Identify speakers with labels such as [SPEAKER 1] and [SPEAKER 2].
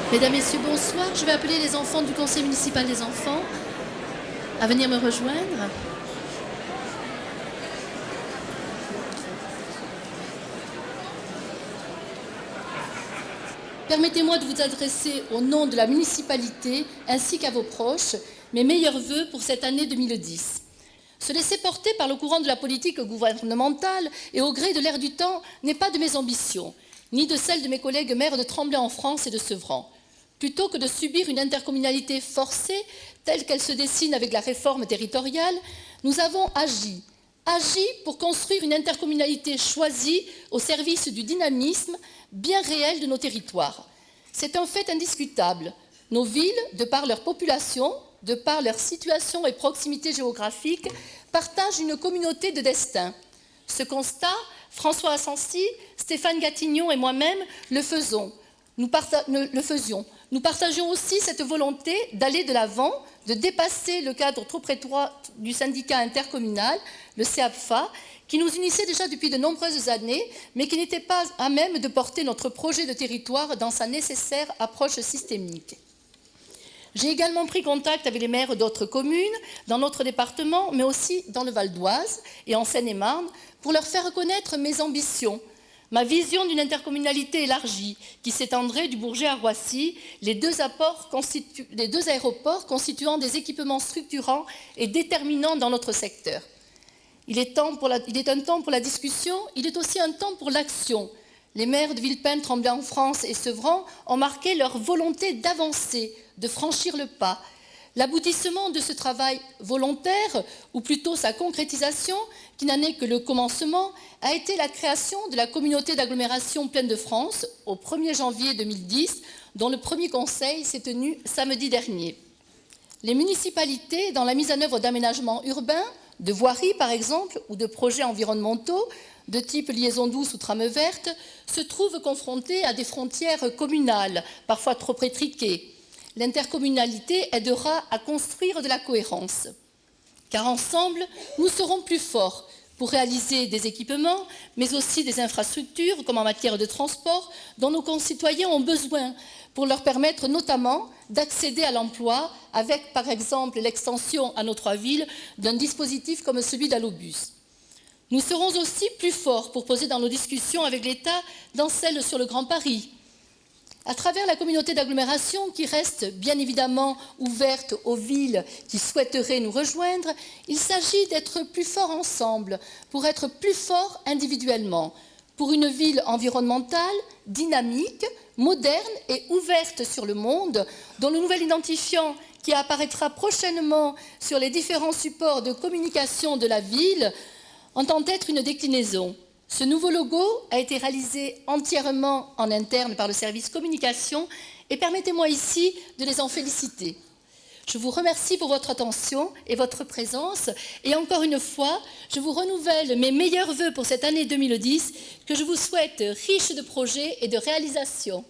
[SPEAKER 1] Mesdames, Messieurs, bonsoir. Je vais appeler les enfants du Conseil municipal des enfants à venir me rejoindre. Permettez-moi de vous adresser au nom de la municipalité ainsi qu'à vos proches mes meilleurs vœux pour cette année 2010. Se laisser porter par le courant de la politique gouvernementale et au gré de l'air du temps n'est pas de mes ambitions, ni de celles de mes collègues maires de Tremblay en France et de Sevran. Plutôt que de subir une intercommunalité forcée, telle qu'elle se dessine avec la réforme territoriale, nous avons agi pour construire une intercommunalité choisie au service du dynamisme bien réel de nos territoires. C'est un fait indiscutable. Nos villes, de par leur population, de par leur situation et proximité géographique, partagent une communauté de destin. Ce constat, François Asensi, Stéphane Gatignon et moi-même le faisions. Nous partagions aussi cette volonté d'aller de l'avant, de dépasser le cadre trop étroit du syndicat intercommunal, le CAPFA, qui nous unissait déjà depuis de nombreuses années, mais qui n'était pas à même de porter notre projet de territoire dans sa nécessaire approche systémique. J'ai également pris contact avec les maires d'autres communes dans notre département, mais aussi dans le Val d'Oise et en Seine-et-Marne, pour leur faire connaître mes ambitions, ma vision d'une intercommunalité élargie qui s'étendrait du Bourget à Roissy, les deux aéroports constituant des équipements structurants et déterminants dans notre secteur. Il est un temps pour la discussion, il est aussi un temps pour l'action. Les maires de Villepinte, Tremblay en France et Sevran ont marqué leur volonté d'avancer, de franchir le pas. L'aboutissement de ce travail volontaire, ou plutôt sa concrétisation, qui n'en est que le commencement, a été la création de la communauté d'agglomération Plaine de France au 1er janvier 2010, dont le premier conseil s'est tenu samedi dernier. Les municipalités, dans la mise en œuvre d'aménagements urbains, de voiries par exemple, ou de projets environnementaux, de type liaison douce ou trame verte, se trouvent confrontées à des frontières communales, parfois trop étriquées. L'intercommunalité aidera à construire de la cohérence. Car ensemble, nous serons plus forts pour réaliser des équipements, mais aussi des infrastructures, comme en matière de transport, dont nos concitoyens ont besoin pour leur permettre notamment d'accéder à l'emploi avec, par exemple, l'extension à nos 3 villes d'un dispositif comme celui d'Allobus. Nous serons aussi plus forts pour poser dans nos discussions avec l'État dans celles sur le Grand Paris, à travers la communauté d'agglomération qui reste bien évidemment ouverte aux villes qui souhaiteraient nous rejoindre, il s'agit d'être plus forts ensemble, pour être plus forts individuellement, pour une ville environnementale, dynamique, moderne et ouverte sur le monde, dont le nouvel identifiant qui apparaîtra prochainement sur les différents supports de communication de la ville entend être une déclinaison. Ce nouveau logo a été réalisé entièrement en interne par le service communication et permettez-moi ici de les en féliciter. Je vous remercie pour votre attention et votre présence et encore une fois, je vous renouvelle mes meilleurs vœux pour cette année 2010 que je vous souhaite riche de projets et de réalisations.